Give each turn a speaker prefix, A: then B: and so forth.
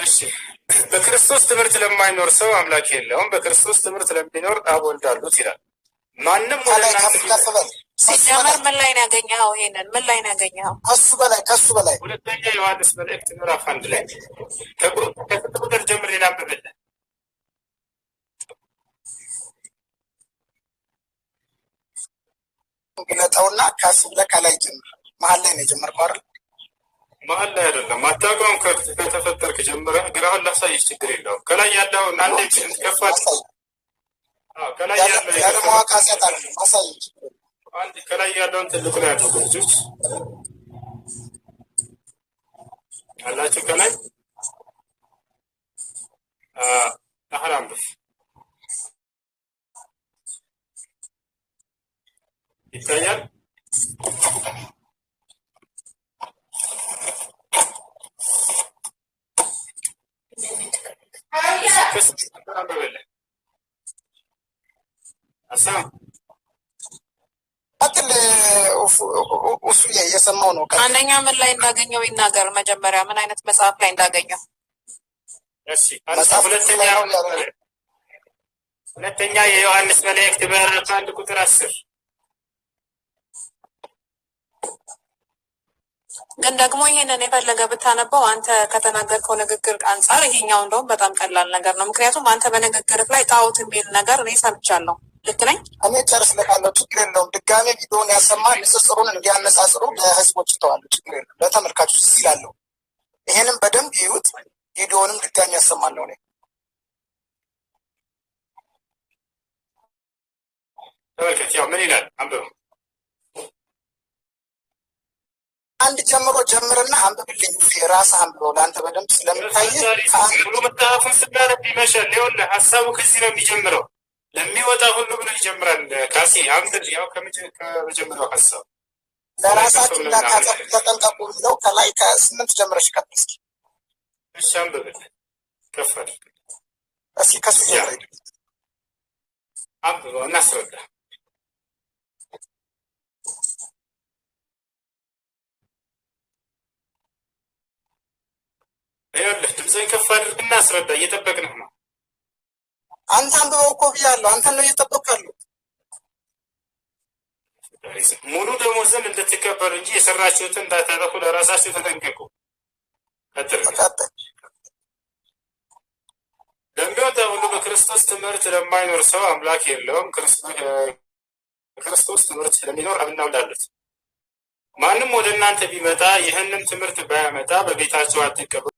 A: እሺ በክርስቶስ ትምህርት ለማይኖር ሰው አምላክ የለውም፣ በክርስቶስ ትምህርት ለሚኖር አብ ወልድ አሉት ይላል። ማንም ወደ
B: ሲጀመር ምን ላይ ነው ያገኘኸው? ይሄንን ምን ላይ ነው ያገኘኸው?
C: ከሱ በላይ
A: ሁለተኛ ዮሐንስ መልእክት ምዕራፍ 1 ላይ ከቁጥር ጀምሬ ላንብብልህ።
C: ግለጠውና ከሱ ብለህ ከላይ ጀምር። መሀል ላይ ነው የጀመርከው አይደል?
A: መሀል ላይ አይደለም። አታውቀውም። ከተፈጠርክ ጀምረህ ግራውን ላሳይህ፣ ችግር የለውም። ከላይ ያለውን አንዴ ከፋት። ከላይ ያለው
C: ማዋቃሰት አለ ማሳይ።
A: አንድ ከላይ ያለውን ትልቁ ላይ ያለው ልጆች አላችሁ ከላይ አህራምብስ ይታያል።
C: እሱ እየሰማው ነው።
B: አንደኛ ምን ላይ እንዳገኘው ይናገር መጀመሪያ፣ ምን አይነት መጽሐፍ ላይ እንዳገኘው።
A: እሺ ሁለተኛ የዮሐንስ መልእክት ምዕራፍ 1 ቁጥር 10
B: ግን ደግሞ ይሄንን የፈለገ ብታነበው አንተ ከተናገርከው ንግግር አንጻር ይሄኛው እንደውም በጣም ቀላል ነገር ነው። ምክንያቱም አንተ በንግግርህ ላይ ጣዖት የሚል ነገር እኔ ሰምቻለሁ። ልክ ነኝ?
C: እኔ ጨርስልካለሁ፣ ችግር የለውም። ድጋሜ ቪዲዮን ያሰማ ንጽጽሩን እንዲያነጻጽሩ ለህዝቦች ይተዋሉ፣ ችግር የለም። ለተመልካቾች ስላለው ይሄንም በደንብ ይዩት። ቪዲዮንም ድጋሜ ያሰማለሁ እኔ።
A: ተመልከት፣ ያው ምን ይላል አንብብ።
C: አንድ ጀምሮ ጀምርና አንብብልኝ። ራስህ አንብበው፣ ለአንተ በደንብ ስለምታይ
A: ሙሉ መጽሐፉን ስናነብ ይመሻል። ይኸውልህ ሀሳቡ ከዚህ ነው የሚጀምረው። ለሚወጣ ሁሉ ብሎ ይጀምራል። ካሲ አንብብ። ያው ከመጀመሪያው ሀሳብ
C: ለራሳችሁ እንዳታጠፉ ተጠንቀቁ ብለው ከላይ ከ8 ጀምረሽ ቀጥል እስኪ።
A: እሺ አንብብልህ፣ ከፍ አድርግ
C: እስኪ። ከሱ ጀምረ
A: አንብበው እናስረዳ። ይኸውልህ ድምፅህን ከፍ አድርግና አስረዳ። እየጠበቅንህ ነው።
C: አንተ አንብበው እኮ ብያለሁ። አንተን ነው እየጠበቅኩ ያለሁት።
A: ሙሉ ደሞዝን እንድትቀበሉ እንጂ የሰራችሁትን እንዳታጠፉ ለራሳችሁ ተጠንቀቁ። ለሚወጣ ሁሉ በክርስቶስ ትምህርት ለማይኖር ሰው አምላክ የለውም፣ ክርስቶስ ትምህርት ስለሚኖር አብና ወልድ አሉት። ማንም ወደ እናንተ ቢመጣ ይህንን ትምህርት ባያመጣ በቤታችሁ አትቀበሉ።